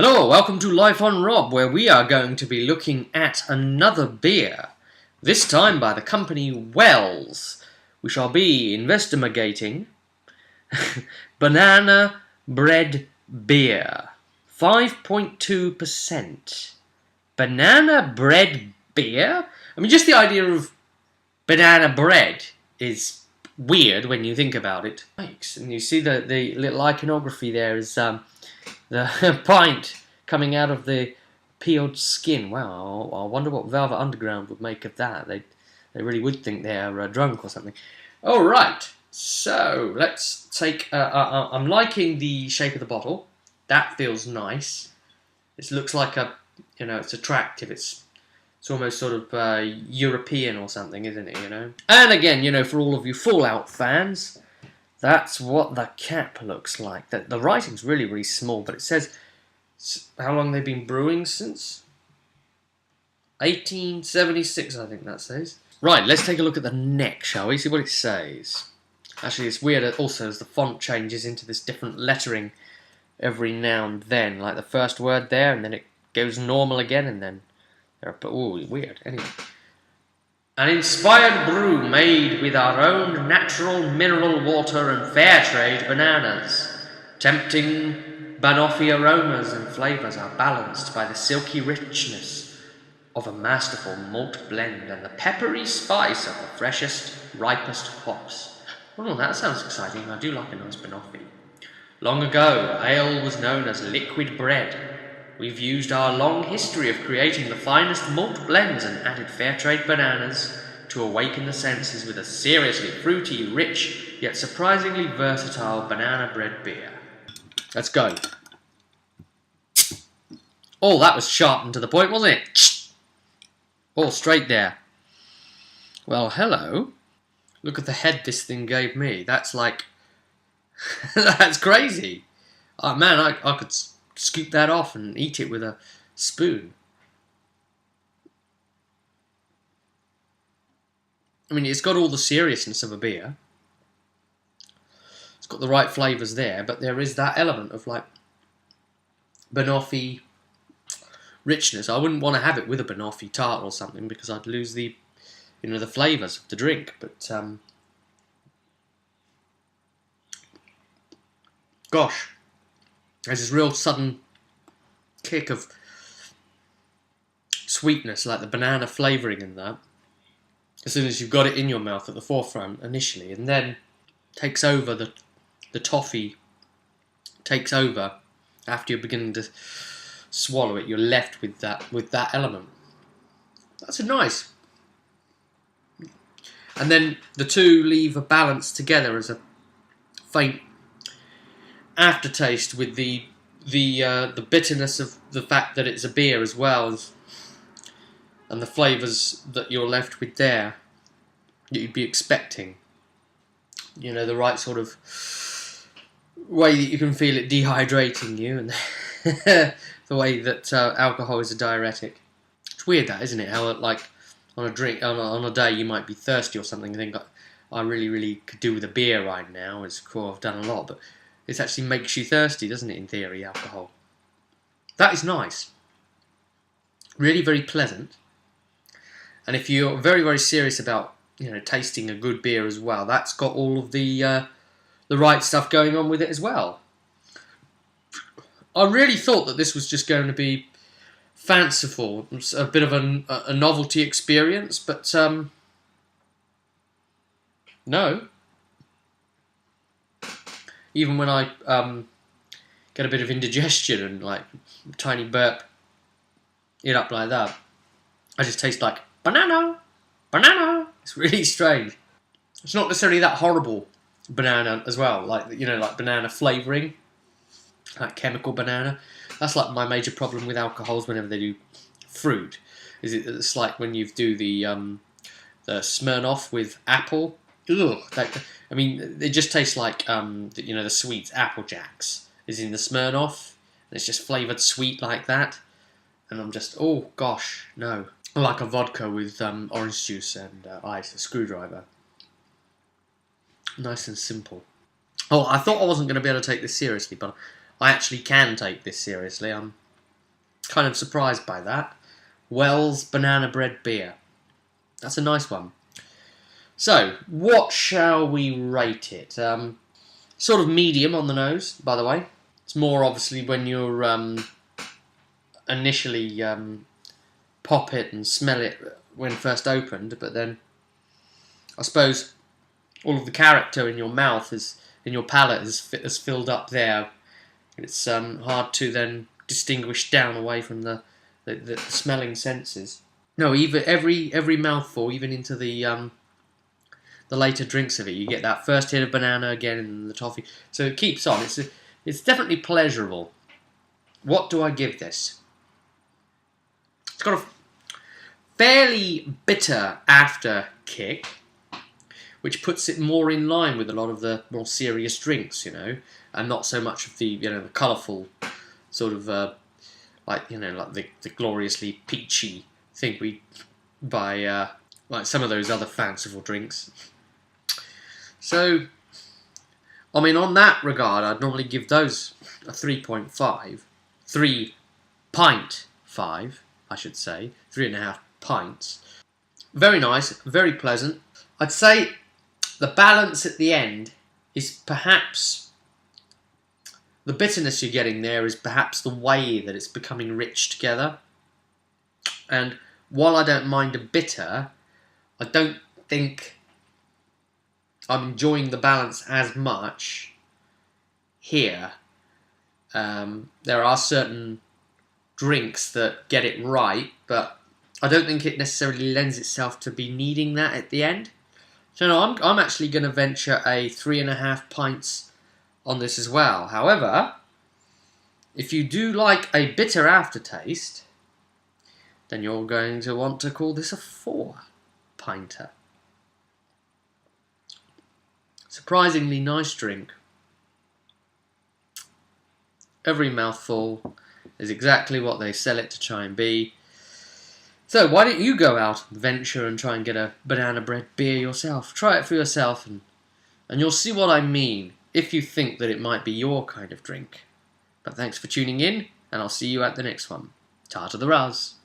Hello, welcome to Life on Rob, where we are going to be looking at another beer, this time by the company Wells. We shall be investigating Banana Bread Beer, 5.2%. Banana Bread Beer? I mean, just the idea of banana bread is weird when you think about it. And you see the little iconography there is the pint coming out of the peeled skin. Wow, I wonder what Velvet Underground would make of that. They really would think they're drunk or something. All right, so let's take. I'm liking the shape of the bottle. That feels nice. It looks like it's attractive. It's almost sort of European or something, isn't it? And again, for all of you Fallout fans, that's what the cap looks like. The writing's really, really small, but it says how long they've been brewing since. 1876, I think that says. Right, let's take a look at the neck, shall we? See what it says. Actually, it's weird also as the font changes into this different lettering every now and then. Like the first word there, and then it goes normal again, and then... Oh, weird. Anyway. An inspired brew made with our own natural mineral water and fair trade bananas. Tempting banoffee aromas and flavours are balanced by the silky richness of a masterful malt blend and the peppery spice of the freshest, ripest hops. Oh, that sounds exciting. I do like a nice banoffee. Long ago, ale was known as liquid bread. We've used our long history of creating the finest malt blends and added fair trade bananas to awaken the senses with a seriously fruity, rich, yet surprisingly versatile banana bread beer. Let's go. Oh, that was sharp and to the point, wasn't it? All straight there. Well, hello. Look at the head this thing gave me. That's like... that's crazy. Oh, man, I could... scoop that off and eat it with a spoon. I mean, it's got all the seriousness of a beer. It's got the right flavours there, but there is that element of like banoffee richness. I wouldn't want to have it with a banoffee tart or something because I'd lose the flavours of the drink. But gosh. There's this real sudden kick of sweetness, like the banana flavouring in that, as soon as you've got it in your mouth at the forefront initially, and then takes over the toffee, takes over after you're beginning to swallow it. You're left with that element. That's nice. And then the two leave a balance together as a faint aftertaste with the bitterness of the fact that it's a beer as well, and the flavours that you're left with there that you'd be expecting. The right sort of way that you can feel it dehydrating you, and the way that alcohol is a diuretic. It's weird that, isn't it? How like on a day you might be thirsty or something and think, I really, really could do with a beer right now. It's cool, I've done a lot, but it actually makes you thirsty, doesn't it, in theory, alcohol? That is nice. Really very pleasant. And if you're very, very serious about, tasting a good beer as well, that's got all of the right stuff going on with it as well. I really thought that this was just going to be fanciful, a bit of a novelty experience, but no. Even when I get a bit of indigestion and like tiny burp it up like that, I just taste like banana. It's really strange. It's not necessarily that horrible banana as well, like banana flavouring, like chemical banana. That's like my major problem with alcohols whenever they do fruit. It's like when you do the Smirnoff with apple. Ugh, it just tastes like the sweets, Apple Jacks is in the Smirnoff, and it's just flavoured sweet like that, and I'm just, oh gosh, no. I like a vodka with orange juice and ice, a screwdriver. Nice and simple. Oh, I thought I wasn't going to be able to take this seriously, but I actually can take this seriously. I'm Kind of surprised by that. Wells Banana Bread Beer. That's a nice one. So, what shall we rate it? Sort of medium on the nose, by the way. It's more obviously when you're initially pop it and smell it when first opened, but then I suppose all of the character in your mouth in your palate is filled up there. It's hard to then distinguish down away from the smelling senses. No, even every mouthful, even into the later drinks of it, you get that first hit of banana again and the toffee. So it keeps on. It's definitely pleasurable. What do I give this? It's got a fairly bitter after kick, which puts it more in line with a lot of the more serious drinks, and not so much of the the colourful sort of like the gloriously peachy thing we buy like some of those other fanciful drinks. So, I mean, on that regard, I'd normally give those a 3.5, 3.5, I should say, 3.5 pints. Very nice, very pleasant. I'd say the balance at the end is perhaps, the bitterness you're getting there is perhaps the way that it's becoming rich together. And while I don't mind a bitter, I don't think I'm enjoying the balance as much here. There are certain drinks that get it right, but I don't think it necessarily lends itself to be needing that at the end. So no, I'm actually going to venture a 3.5 pints on this as well. However, if you do like a bitter aftertaste, then you're going to want to call this a 4-pinter. Surprisingly nice drink. Every mouthful is exactly what they sell it to try and be. So why don't you go out and venture and try and get a banana bread beer yourself? Try it for yourself and you'll see what I mean if you think that it might be your kind of drink. But thanks for tuning in, and I'll see you at the next one. Ta to the Raz.